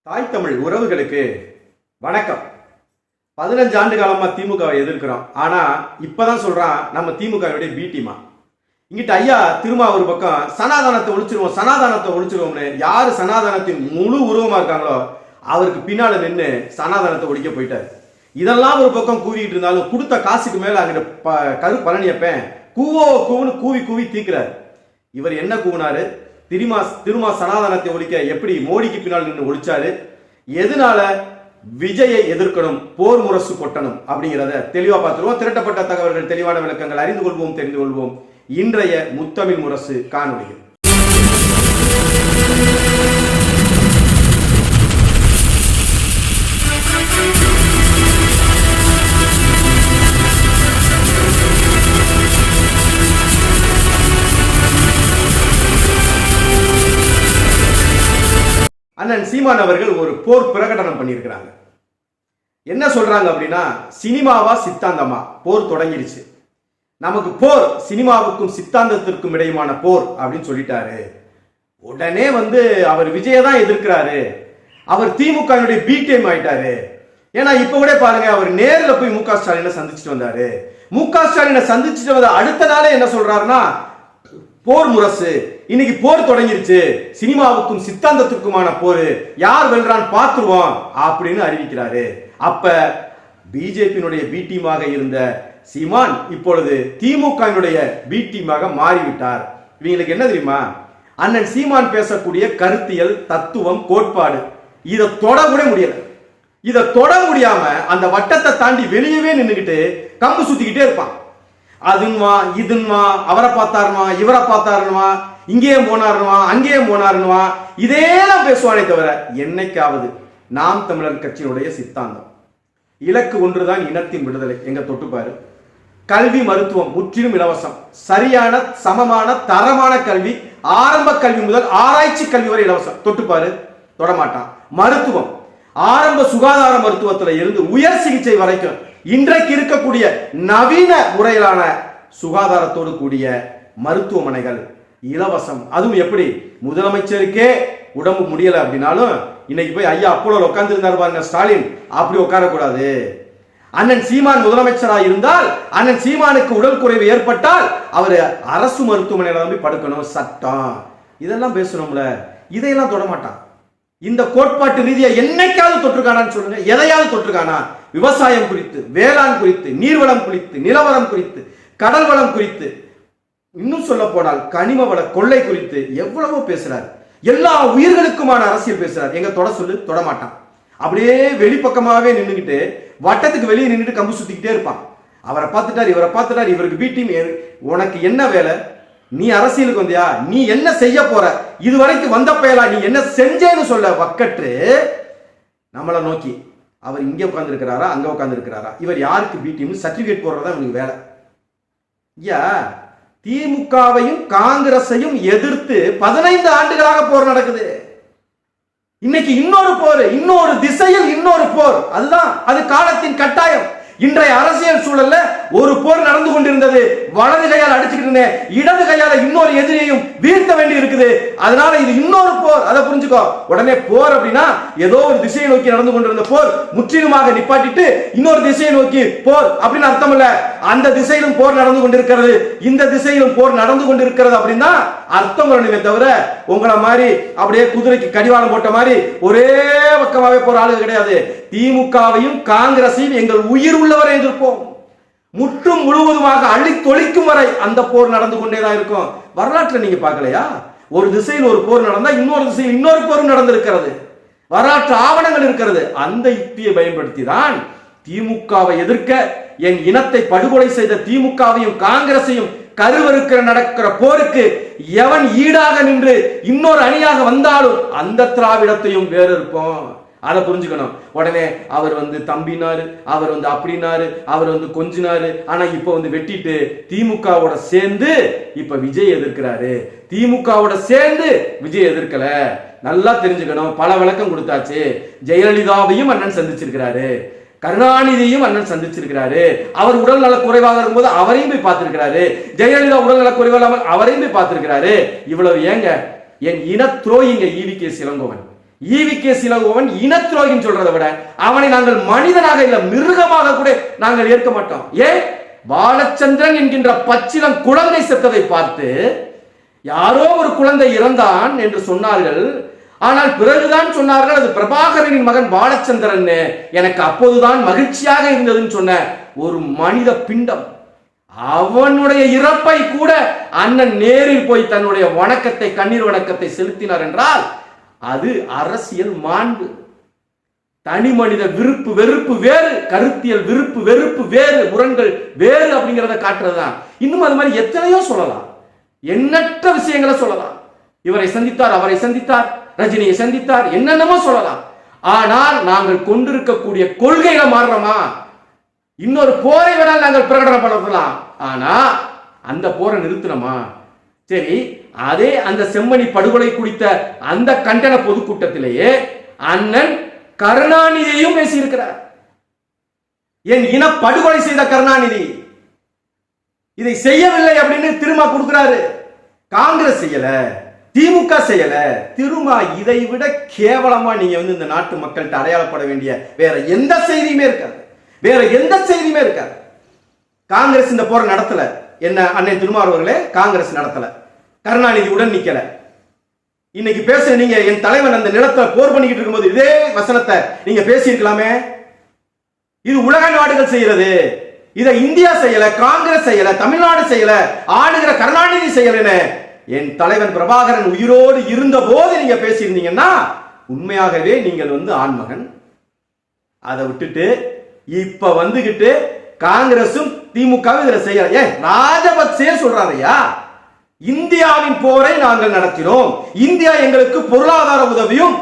தாய் தமிழ் உறவுகளுக்கு வணக்கம். 15 ஆண்டு காலமா திமுகவை எதிர்க்கிறோம். ஆனா இப்பதான் சொல்றான் நம்ம திமுகவுடைய பி டீமா. இங்கிட்ட ஐயா திரும்ப ஒரு பக்கம் சனாதனத்தை ஒழிச்சிருவோம்னு யாரு சனாதனத்தின் முழு உருவமா இருக்காங்களோ அவருக்கு பின்னால நின்று சனாதனத்தை ஒழிக்க போயிட்டாரு. இதெல்லாம் ஒரு பக்கம் கூவிட்டு இருந்தாலும் கொடுத்த காசுக்கு மேல அங்கிட்ட கரு பழனியப்பன் கூவுன்னு கூவி கூவி தீக்குறாரு. இவர் என்ன கூவினாரு? திருமா சனாதனத்தை ஒழிக்க எப்படி மோடிக்கு பின்னால் நின்று ஒழிச்சாரு? எதனால விஜயை எதிர்க்கணும், போர் முரசு கொட்டணும் அப்படிங்கிறத தெளிவா பார்த்துருவோம். திரட்டப்பட்ட தகவல்கள், தெளிவான விளக்கங்கள் அறிந்து கொள்வோம், தெரிந்து கொள்வோம். இன்றைய முத்தமிழ் முரசு காணொலிகள். அண்ணன் சீமான் அவர்கள் ஒரு போர் பிரகடனம் பண்ணியிருக்கிறாங்க. என்ன சொல்றாங்க அப்படின்னா, சினிமாவா சித்தாந்தமா போர் தொடங்கிருச்சு, நமக்கு போர் சினிமாவுக்கும் சித்தாந்தத்திற்கும் இடையுமான போர் அப்படின்னு சொல்லிட்டாரு. உடனே அவர் விஜய தான் எதிர்க்கிறாரு, அவர் திமுக பி டீம் ஆயிட்டாரு. ஏன்னா இப்ப கூட பாருங்க, அவர் நேரில் போய் மு க ஸ்டாலினை சந்திச்சுட்டு வந்தாரு. மு க ஸ்டாலினை சந்திச்சுட்டு வந்த அடுத்த நாளே என்ன சொல்றாருன்னா, போர் முரசு, இன்னைக்கு போர் தொடங்கிருச்சு, சினிமாவுக்கும் சித்தாந்தத்துக்குமான போர், யார் வெல்றான் பார்த்துருவோம் அப்படின்னு அறிவிக்கிறாரு. அப்ப பிஜேபியினுடைய பி டீமாக இருந்த சீமான் இப்பொழுது திமுகவினுடைய பி டீமாக மாறிவிட்டார். இவங்களுக்கு என்ன தெரியுமா, அண்ணன் சீமான் பேசக்கூடிய கருத்தியல், தத்துவம், கோட்பாடு இதை தொட கூட முடியல. இதை தொட முடியாம அந்த வட்டத்தை தாண்டி வெளியவே நின்றுகிட்டு கம்பு சுத்திக்கிட்டே இருப்பான். அதுன்வா இதுன்வா, அவரை பார்த்தாருமா இவரை பார்த்தாருன்னுவா, இங்கேயும் போனாருன்னுவா அங்கேயும் போனாருன்னுவா, இதேதான் பேசுவானே தவிர என்னைக்காவது நாம் தமிழர் கட்சியினுடைய சித்தாந்தம் இலக்கு ஒன்றுதான், இனத்தின் விடுதலை. எங்க தொட்டுப்பாரு, கல்வி மருத்துவம் முற்றிலும் இலவசம், சரியான சமமான தரமான கல்வி, ஆரம்ப கல்வி முதல் ஆராய்ச்சி கல்வி வரை இலவசம். தொட்டுப்பாரு, தொடமாட்டான். மருத்துவம், ஆரம்ப சுகாதார மருத்துவத்தில் இருந்து உயர் சிகிச்சை வரைக்கும் இன்றைக்கு இருக்கக்கூடிய நவீன முறையிலான சுகாதாரத்தோடு கூடிய மருத்துவமனைகள் இலவசம். அதுவும் எப்படி, முதலமைச்சருக்கே உடம்பு முடியல அப்படின்னாலும் இன்னைக்கு போய் ஐயா அப்போலோ உட்கார்ந்து இருந்தார் பாருங்க ஸ்டாலின், அப்படி உட்காரக்கூடாது. அண்ணன் சீமான் முதலமைச்சராக இருந்தால், அண்ணன் சீமானுக்கு உடல் குறைவு ஏற்பட்டால் அவர் அரசு மருத்துவமனையில போய் படுக்கணும், சட்டம். இதெல்லாம் பேசணும்ல, இதையெல்லாம் தொடமாட்டான். இந்த கோட்பாட்டு ரீதியா என்னைக்காவது தொற்றுக்கானான்னு சொல்லுங்க, எதையாவது தொற்றுக்கானா? விவசாயம் குறித்து, வேளாண் குறித்து, நீர்வளம் குறித்து, நிலவரம் குறித்து, கடல் வளம் குறித்து, இன்னும் சொல்ல போனால் கனிம வள கொள்ளை குறித்து எவ்வளவோ பேசுறாரு. எல்லா உயிர்களுக்குமான அரசியல் பேசுறாரு. எங்க தொட சொல்லு, தொடமாட்டான். அப்படியே வெளிப்பக்கமாவே நின்றுகிட்டு வட்டத்துக்கு வெளியே நின்றுட்டு கம்பு சுத்திக்கிட்டே இருப்பான். அவரை பார்த்துட்டார், இவரை பார்த்துட்டார், இவருக்கு பி டீம். உனக்கு என்ன வேலை? நீ அரசியலுக்கு வந்தியா? நீ என்ன செய்ய போற? இதுவரைக்கும் வந்த பயலா நீ என்ன செஞ்சேன்னு சொல்ல வக்கற்று நம்மளை நோக்கி அவர் இங்கே உட்கார்ந்து இருக்கிறாரா அங்க உட்கார்ந்து இருக்கிறாரா, இவர் யாருக்கு பி டீம் சர்டிபிகேட் போடுறதா இவனுக்கு வேலை. ஐயா, திமுகவையும் காங்கிரஸையும் எதிர்த்து 15 ஆண்டுகளாக போர் நடக்குது. இன்னைக்கு இன்னொரு போர், இன்னொரு திசையில் இன்னொரு போர். அதுதான், அது காலத்தின் கட்டாயம். இன்றைய அரசியல் சூழல்ல ஒரு போர் நடந்து கொண்டிருந்தது. வலது கையால் அடிச்சுக்கிட்டு இருந்தேன், இடது கையால இன்னொரு எதிரியையும் வீழ்த்த வேண்டி இருக்குது. அதனால இது இன்னொரு போர், அதை புரிஞ்சுக்கோ. உடனே போர் அப்படின்னா ஏதோ ஒரு திசையை நோக்கி நடந்து கொண்டிருந்த போர் முற்றிலுமாக நிப்பாட்டிட்டு இன்னொரு திசையை நோக்கி போர் அப்படின்னு அர்த்தம் இல்ல. அந்த திசையிலும் போர் நடந்து கொண்டிருக்கிறது, இந்த திசையிலும் போர் நடந்து கொண்டிருக்கிறது அப்படின்னா அர்த்தம் வரணுமே தவிர உங்களை மாதிரி அப்படியே குதிரைக்கு கடிவாளம் போட்ட மாதிரி ஒரே பக்கமாவே போற ஆளு கிடையாது. திமுகவையும் காங்கிரஸையும் எங்கள் உயிர் உள்ளவரை எதிர்ப்போம். முற்றும் முழுவதுமாக அழித்தொழிக்கும் வரை அந்த போர் நடந்து கொண்டேதான் இருக்கும். வரலாற்றை நீங்க பார்க்கலையா? ஒரு திசையில் ஒரு போர் நடந்தா இன்னொரு திசையில் இன்னொரு போரும் நடந்திருக்கிறது. வரலாற்று ஆவணங்கள் இருக்கிறது. அந்த யுக்தியை பயன்படுத்தி தான் திமுகவை எதிர்க்க, என் இனத்தை படுகொலை செய்த திமுகவையும் காங்கிரஸையும் கருவறுக்கிற நடக்கிற போருக்கு எவன் ஈடாக நின்று இன்னொரு அணியாக வந்தாலும் அந்த திராவிடத்தையும் வேறு இருப்போம். அதை புரிஞ்சுக்கணும். உடனே அவர் தம்பினாரு, அவர் அப்படினாரு, அவர் கொஞ்சினாரு. ஆனா இப்ப வெட்டிட்டு திமுகவோட சேர்ந்து இப்ப விஜய் எதிர்க்கிறாரு. திமுகவோட சேர்ந்து விஜய் எதிர்க்கல. நல்லா தெரிஞ்சுக்கணும். பல விளக்கம் கொடுத்தாச்சு. ஜெயலலிதாவையும் அண்ணன் சந்திச்சிருக்கிறாரு, கருணாநிதியையும் அண்ணன் சந்திச்சிருக்கிறாரு. அவர் உடல் நல குறைவாக இருக்கும்போது அவரையும் போய் பார்த்திருக்கிறாரு. ஜெயலலிதா உடல் நல குறைவாக அவரையும் போய் பார்த்திருக்கிறாரு. இவ்வளவு ஏங்க? என் இன துரோகிங்க E V K Elangovan, E V K Elangovan இன துரோகின்னு சொல்றதை விட அவனை நாங்கள் மனிதனாக இல்ல மிருகமாக கூட நாங்கள் ஏற்க மாட்டோம். ஏன்? பாலச்சந்திரன் என்கின்ற பச்சிலம் குழந்தை செத்ததை பார்த்து யாரோ ஒரு குழந்தை இறந்தான் என்று சொன்னார்கள். ஆனால் பிறகுதான் சொன்னார்கள் அது பிரபாகரனின் மகன் பாலச்சந்திரன். எனக்கு அப்போதுதான் மகிழ்ச்சியாக இருந்ததுன்னு சொன்ன ஒரு மனித பிண்டம். அவனுடைய இறப்பை கூட அண்ணன் நேரில் போய் தன்னுடைய வணக்கத்தை, கண்ணீர் வணக்கத்தை செலுத்தினார் என்றால் அது அரசியல் மாண்பு. தனி மனித விருப்பு வெறுப்பு வேறு, கருத்தியல் விருப்பு வெறுப்பு வேறு, முரண்கள் வேறு அப்படிங்கிறத காட்டுறதுதான். இன்னும் அது மாதிரி எத்தனையோ சொல்லலாம், எண்ணற்ற விஷயங்களை சொல்லலாம். இவரை சந்தித்தார், அவரை சந்தித்தார், ரஜினியை சந்தித்தார், என்னென்னமோ சொல்லலாம். ஆனால் நாங்கள் கொண்டிருக்கக்கூடிய கொள்கைகளை மாறுறோமா? இன்னொரு போரை வேணால் நாங்கள் பிரகடனம் பண்ணலாம், ஆனா அந்த போரை நிறுத்தணுமா? சரி, அதே அந்த செம்மணி படுகொலை குறித்த அந்த கண்டன பொதுக்கூட்டத்திலேயே அண்ணன் கருணாநிதியையும் பேசியிருக்கிறார். என் இன படுகொலை செய்த கருணாநிதி இதை செய்யவில்லை அப்படின்னு திரும்ப கொடுக்கிறாரு. காங்கிரஸ் செய்யல, திமுக செய்யல. திரும்ப இதை விட கேவலமா நீங்க இந்த நாட்டு மக்கள்கிட்ட அடையாளப்பட வேண்டிய வேற எந்த செய்தியுமே இருக்காது, வேற எந்த செய்தியுமே இருக்காது. காங்கிரஸ் இந்த போரை நடத்தல. என்ன அண்ணன் திருமாவளவர்களே, காங்கிரஸ் நடத்தல, கருணாநிதி உடன் நிக்கல. இன்னைக்கு பேச நீங்க என் தலைவன் அந்த நிலத்தை போர் பண்ணிக்கிட்டு இருக்கும்போது இதே வசனத்தை நீங்க பேசியிருக்கலாமே. இது உலக நாடுகள் செய்யறது, இதை இந்தியா செய்யல, காங்கிரஸ் செய்யல, தமிழ்நாடு செய்யல, ஆளுகிற கருணாநிதி செய்யலன்னு என் தலைவன் பிரபாகரன் உயிரோடு இருந்த போது நீங்க பேசியிருந்தீங்கன்னா உண்மையாகவே நீங்கள் ஆண்மகன். அதை விட்டுட்டு இப்ப வந்துகிட்டு காங்கிரசும் திமுக இதுல செய்யல. ஏன் ராஜபக்சே சொல்றாரையா, இந்தியாவின் போரை நாங்கள் நடத்தினோம், இந்தியா எங்களுக்கு பொருளாதார உதவியும்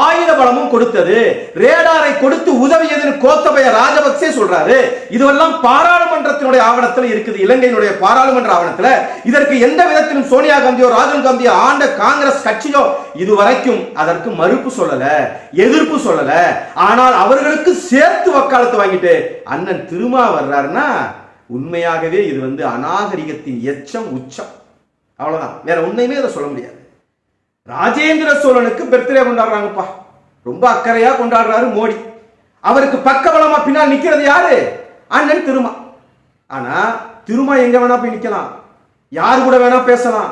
ஆயுத பலமும் கொடுத்தது, ரேடாரை கொடுத்து உதவியதுன்னு கோத்தபய ராஜபக்சே சொல்றாரு. இதுவெல்லாம் பாராளுமன்றத்தினுடைய ஆவணத்தில் இருக்குது, இலங்கையினுடைய பாராளுமன்ற ஆவணத்தில். இதற்கு எந்த விதத்திலும் சோனியா காந்தியோ ராகுல் காந்தியோ ஆண்ட காங்கிரஸ் கட்சியோ இதுவரைக்கும் அதற்கு மறுப்பு சொல்லல, எதிர்ப்பு சொல்லல. ஆனால் அவர்களுக்கு சேர்த்து வக்காலத்து வாங்கிட்டு அண்ணன் திருமா வர்றாருன்னா உண்மையாகவே இது அநாகரிகத்தின் எச்சம், உச்சம். அவ்வளவுதான், வேற உண்மையுமே அதை சொல்ல முடியாது. ராஜேந்திர சோழனுக்கு பர்த்டே கொண்டாடுறாங்கப்பா, ரொம்ப அக்கறையா கொண்டாடுறாரு மோடி. அவருக்கு பக்கபலமா பின்னால் நிக்கிறது யாரு? அண்ணன் திருமா. ஆனா திருமா எங்க வேணா போய் நிக்கலாம், யார் கூட வேணா பேசலாம்,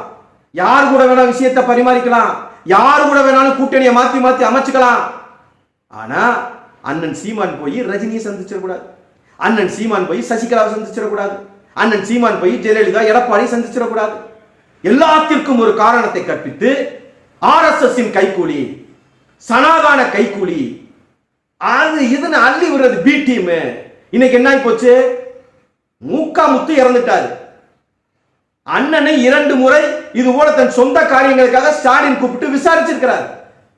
யார் கூட வேணா விஷயத்தை பரிமாறிக்கலாம், யார் கூட வேணாலும் கூட்டணியை மாத்தி மாத்தி அமைச்சுக்கலாம். ஆனா அண்ணன் சீமான் போய் ரஜினியை சந்திச்சிடக்கூடாது, அண்ணன் சீமான் போய் சசிகலாவை சந்திச்சிடக்கூடாது, அண்ணன் சீமான் போய் ஜெயலலிதா எடப்பாடி சந்திச்சிடக்கூடாது. எல்லாத்திற்கும் ஒரு காரணத்தை கற்பித்து RSS கைக்கூலி, சனாதான கைக்கூலி, அது இதுன்னு அள்ளி விடுறது பி டீம். இன்னைக்கு என்ன போச்சு? மூக்கா முத்து இறந்துட்டாரு. அண்ணனை 2 முறை இது போல தன் சொந்த காரியங்களுக்காக ஸ்டாலின் கூப்பிட்டு விசாரிச்சிருக்கிறார்.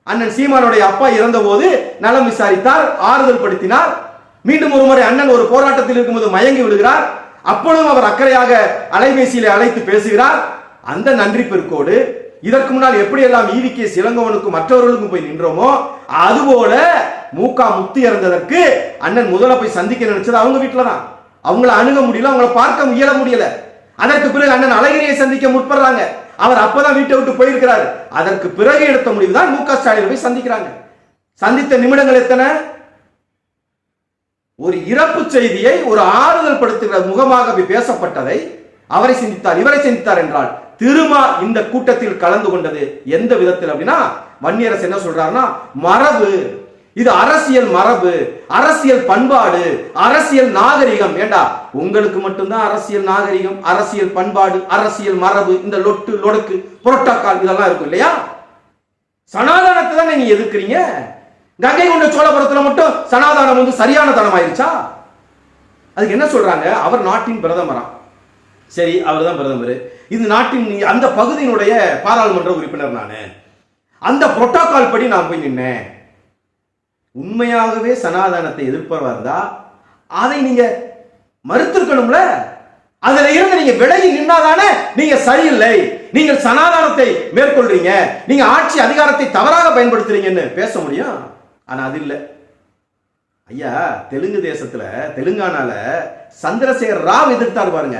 அண்ணன் சீமானுடைய அப்பா இறந்த போது நலம் விசாரித்தார், ஆறுதல் படுத்தினார். மீண்டும் ஒரு முறை அண்ணன் ஒரு போராட்டத்தில் இருக்கும்போது மயங்கி விடுகிறார். அப்பொழுதும் அவர் அக்கறையாக அலைபேசியில அழைத்து பேசுகிறார். அந்த நன்றி பெருக்கோடு இதற்கு முன்னால் எப்படி எல்லாம் ஈவிகே இளங்கோவனுக்கும் மற்றவர்களுக்கும் போய் நின்றோமோ அதுபோல மூக்கா முத்து இறந்ததற்கு அண்ணன் முதல்ல போய் சந்திக்க நினைச்சது அவங்க வீட்டுல தான். அவங்கள அணுக முடியல, அவங்கள பார்க்க இயல முடியல. அதற்கு பிறகு அண்ணன் அழகிரியை சந்திக்க முற்படுறாங்க. அவர் அப்பதான் வீட்டை விட்டு போயிருக்கிறார். அதற்கு பிறகு எடுத்த முடிவு தான் மு க ஸ்டாலின் போய் சந்திக்கிறாங்க. சந்தித்த நிமிடங்கள் எத்தனை? ஒரு இறப்பு செய்தியை ஒரு ஆறுதல் படுத்துகிற முகமாக பேசப்பட்டதை அவரை சிந்தித்தார், இவரை சிந்தித்தார் என்றால் திருமா இந்த கூட்டத்தில் கலந்து கொண்டது எந்த விதத்தில் அப்படின்னா வன்னியரசு என்ன சொல்றாருன்னா மரபு, இது அரசியல் மரபு, அரசியல் பண்பாடு, அரசியல் நாகரிகம். ஏண்டா உங்களுக்கு மட்டும்தான் அரசியல் நாகரிகம், அரசியல் பண்பாடு, அரசியல் மரபு, இந்த லொட்டு லொடக்கு புரோட்டோகால் இதெல்லாம் இருக்கும் இல்லையா? சனாதனத்தை தான் நீங்க எதிர்க்கிறீங்க. கங்கை கொண்ட சோழபுரத்துல மட்டும் சனாதனம் சரியான தனம் ஆயிருச்சா? அதுக்கு என்ன சொல்றாங்க? அவர் நாட்டின் பிரதமரா? சரி, அவர் தான் பிரதமர். இந்த நாட்டின் அந்த பகுதியினுடைய பாராளுமன்ற உறுப்பினர் நானு, அந்த புரோட்டோகால் படி நான் போய் நின்னேன். உண்மையாகவே சனாதனத்தை எதிர்ப்பவா இருந்தா அதை நீங்க மறுத்திருக்கணும்ல. அதுல இருந்து நீங்க விலகி நின்னாதானே நீங்க சரியில்லை, நீங்கள் சனாதனத்தை மேற்கொள்றீங்க, நீங்க ஆட்சி அதிகாரத்தை தவறாக பயன்படுத்துறீங்கன்னு பேச முடியும். ஆனா அது இல்லை. ஐயா, தெலுங்கு தேசத்துல தெலுங்கானால சந்திரசேகர் ராவ் எதிர்த்தாரு பாருங்க,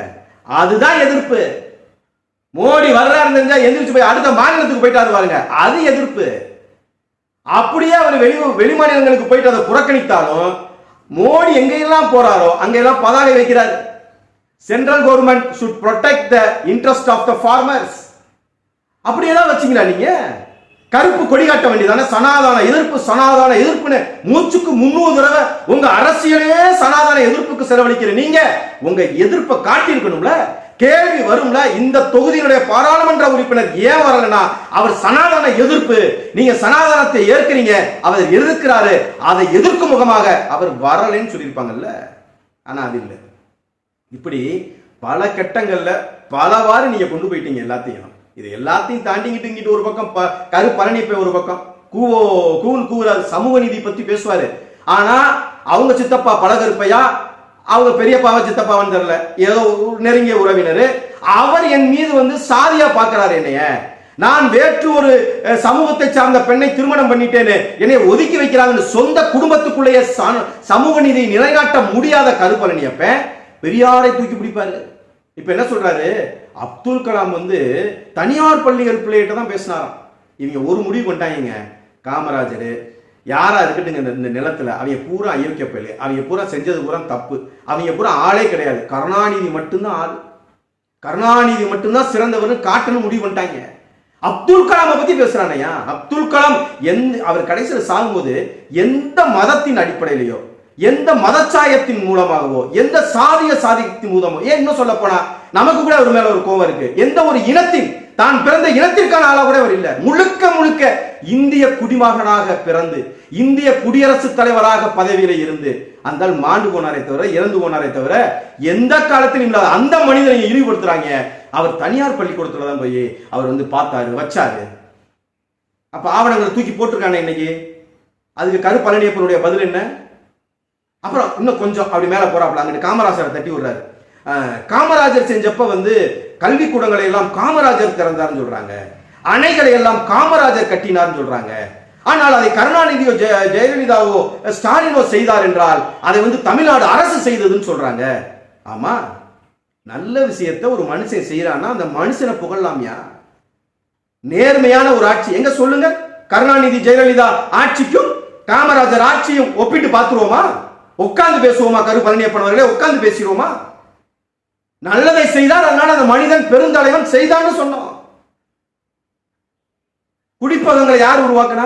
அதுதான் எதிர்ப்பு. மோடி வர்றாரு எந்திரிச்சு போய் அடுத்த மாநிலத்துக்கு போயிட்டாரு பாருங்க, அது எதிர்ப்பு. அப்படியே அவர் வெளி மாநிலங்களுக்கு போயிட்டு அதை புறக்கணித்தாலும் மோடி எங்கெல்லாம் போறாரோ அங்கெல்லாம் பதாகை வைக்கிறார். Central government should protect the interest of the farmers. அப்படியேதான் வச்சீங்களா நீங்க? கருப்பு கொடி காட்ட வேண்டியதானே? சனாதன எதிர்ப்புன்னு மூச்சுக்கு 300 தடவை உங்க அரசியலே சனாதன எதிர்ப்புக்கு செலவழிக்கிற நீங்க உங்க எதிர்ப்பை காட்டியிருக்கணும்ல. கேள்வி வரும்ல, இந்த தொகுதியினுடைய பாராளுமன்ற உறுப்பினர் ஏன் வரலனா அவர் சனாதன எதிர்ப்பு, நீங்க சனாதனத்தை ஏற்கிறீங்க, அவர் எதிர்க்கிறாரு, அதை எதிர்க்கும் முகமாக அவர் வரலன்னு சொல்லியிருப்பாங்கல்ல. ஆனா அது இல்லை. இப்படி பல கட்டங்கள்ல பலவாறு நீங்க கொண்டு போயிட்டீங்க எல்லாத்தையும். இது எல்லாத்தையும் தாண்டிங்கிட்டு ஒரு பக்கம் கரு பழனிப்பை ஒரு பக்கம் கூவுறாரு, சமூக நீதி பத்தி பேசுவாரு. ஆனா அவங்க சித்தப்பா பழகருப்பையா, அவங்க பெரியப்பாவை சித்தப்பாவன்னு தெரியல, ஏதோ நெருங்கிய உறவினர், அவர் என் மீது சாதியா பாக்குறாரு என்னைய. நான் வேற்று ஒரு சமூகத்தை சார்ந்த பெண்ணை திருமணம் பண்ணிட்டேன்னு என்னை ஒதுக்கி வைக்கிறாங்கன்னு சொந்த குடும்பத்துக்குள்ளேயே சமூக நீதியை நிலைநாட்ட முடியாத கருப்பழனியப்ப பெரியாரை தூக்கி பிடிப்பாரு. இப்ப என்ன சொல்றாரு, அப்துல் கலாம் தனியார் பள்ளிகள் பிள்ளைகிட்ட தான் பேசினாராம். இவங்க ஒரு முடிவு பண்ணிட்டாங்க, காமராஜர் யாரா இருக்கட்டுங்க இந்த நிலத்துல அவங்க பூரா அயோக்கிய பிள்ளை, அவங்க பூரா செஞ்சது பூரா தப்பு, அவங்க பூரா ஆளே கிடையாது, கருணாநிதி மட்டும்தான் ஆள், கருணாநிதி மட்டும்தான் சிறந்தவர் காட்டணும் முடிவு பண்ணிட்டாங்க. அப்துல் கலாமை பத்தி பேசுறானையா? அப்துல் கலாம் அவர் கடைசியில் சாகும்போது எந்த மதத்தின் அடிப்படையிலையோ, எந்த மதச்சாயத்தின் மூலமாகவோ, எந்த சாதியத்தின் மூலமோ, ஏன் இன்னும் சொல்ல போனா நமக்கு கூட அவர் மேல ஒரு கோவம் இருக்கு, எந்த ஒரு இனத்தின் தான் பிறந்த இனத்திற்கான ஆளா கூட அவர் இல்ல, முழுக்க முழுக்க இந்திய குடிமகனாக பிறந்து இந்திய குடியரசுத் தலைவராக பதவியில இருந்து அந்த மாண்டு போனாரே தவிர, இறந்து போனாரே தவிர எந்த காலத்திலும் இல்லாத அந்த மனிதனை இழிவுபடுத்துறாங்க. அவர் தனியார் பள்ளிக்கூடத்துல தான் போய் அவர் பார்த்தாரு, வச்சாரு. அப்ப ஆவணங்களை தூக்கி போட்டிருக்காங்க இன்னைக்கு. அதுக்கு கரு பழனியப்பனுடைய பதில் என்ன? அப்புறம் இன்னும் கொஞ்சம் அப்படி மேல போறாப்ல, அங்கிட்டு காமராஜரை தட்டி விடுறாரு. காமராஜர் செஞ்சப்ப கல்விக்கூடங்களை எல்லாம் காமராஜர் திறந்தார்னு சொல்றாங்க, அணைகளை எல்லாம் காமராஜர் கட்டினார்னு சொல்றாங்க. ஆனால் அதை கருணாநிதியோ ஜெயலலிதாவோ ஸ்டாலினோ செய்தார் என்றால் அதை தமிழ்நாடு அரசு செய்ததுன்னு சொல்றாங்க. ஆமா, நல்ல விஷயத்தை ஒரு மனுஷன் செய்யறான்னா அந்த மனுஷனை புகழலாமியா? நேர்மையான ஒரு ஆட்சி எங்க சொல்லுங்க? கருணாநிதி ஜெயலலிதா ஆட்சிக்கும் காமராஜர் ஆட்சியும் ஒப்பிட்டு பார்த்துருவோமா? உட்கார்ந்து பேசுவோமா? கரு பழனியப்பன் அவர்களே உட்கார்ந்து பேசிடுவோமா? நல்லதை செய்தார், அதனால அந்த மனிதன் பெருந்தலைவன் செய்தான்னு சொன்னோம். குடிப்பகங்களை யார் உருவாக்கினா?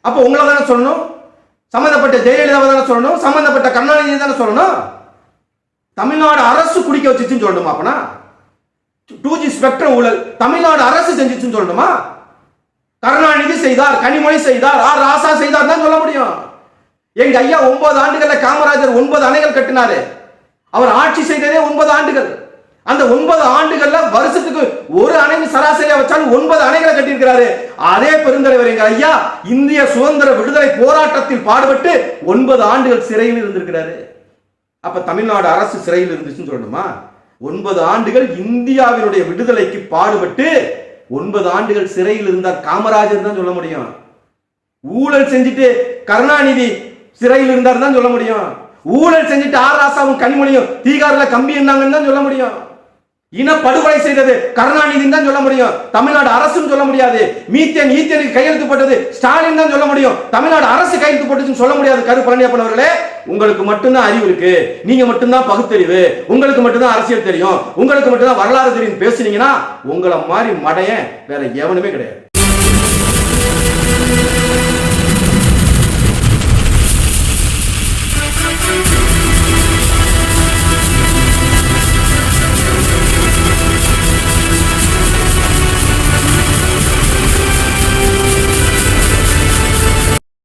அப்ப உங்களை தானே சொல்லணும், சம்பந்தப்பட்ட ஜெயலலிதாவை தானே சொல்லணும், சம்பந்தப்பட்ட கருணாநிதி தானே சொல்லணும். தமிழ்நாடு அரசு குடிக்க வச்சுச்சுன்னு சொல்லணுமா? அப்பனா 2G ஸ்பெக்ட்ரம் ஊழல் தமிழ்நாடு அரசு செஞ்சுச்சுன்னு சொல்லணுமா? கருணாநிதி செய்தார், கனிமொழி செய்தார், ஆர் ராசா செய்தார் தான் சொல்ல முடியும். எங்க ஐயா 9 ஆண்டுகள்ல காமராஜர் 9 அணைகள் கட்டினாரு. அவர் ஆட்சி செய்ததே 9 ஆண்டுகள். அந்த 9 ஆண்டுகள்ல வருஷத்துக்கு ஒரு அணை சராசரியா வச்சாலும் 9 அணைகளை கட்டியிருக்கிறாரு. அதே பெருந்தலைவர் எங்க ஐயா இந்திய சுதந்திர விடுதலை போராட்டத்தில் பாடுபட்டு 9 ஆண்டுகள் சிறையில் இருந்திருக்கிறாரு. அப்ப தமிழ்நாடு அரசு சிறையில் இருந்துச்சுன்னு சொல்லணுமா? 9 ஆண்டுகள் இந்தியாவினுடைய விடுதலைக்கு பாடுபட்டு 9 ஆண்டுகள் சிறையில் இருந்தார் காமராஜர் தான் சொல்ல முடியும். ஊழல் செஞ்சுட்டு கருணாநிதி சிறையில் இருந்தார் தான் சொல்ல முடியும். ஊழல் செஞ்சுட்டு ஆர் ராசாவும் கனிமொழியும் தீகார்ல கம்பி இருந்தாங்கன்னு தான் சொல்ல முடியும். இன படுகொலை செய்தது கருணாநிதி தான் சொல்ல முடியும், தமிழ்நாடு அரசுன்னு சொல்ல முடியாது. ஈத்தேனுக்கு கையெழுத்து போட்டது ஸ்டாலின் தான் சொல்ல முடியும், தமிழ்நாடு அரசு கையெழுத்து போட்டுச்சுன்னு சொல்ல முடியாது. கரு பழனியப்பன் அவர்களே, உங்களுக்கு மட்டும்தான் அறிவு இருக்கு, நீங்க மட்டும்தான் பகுத்தறிவு, உங்களுக்கு மட்டும்தான் அரசியல் தெரியும், உங்களுக்கு மட்டும்தான் வரலாறு தெரியும் பேசுனீங்கன்னா உங்களை மாதிரி மடையன் வேற எவனுமே கிடையாது.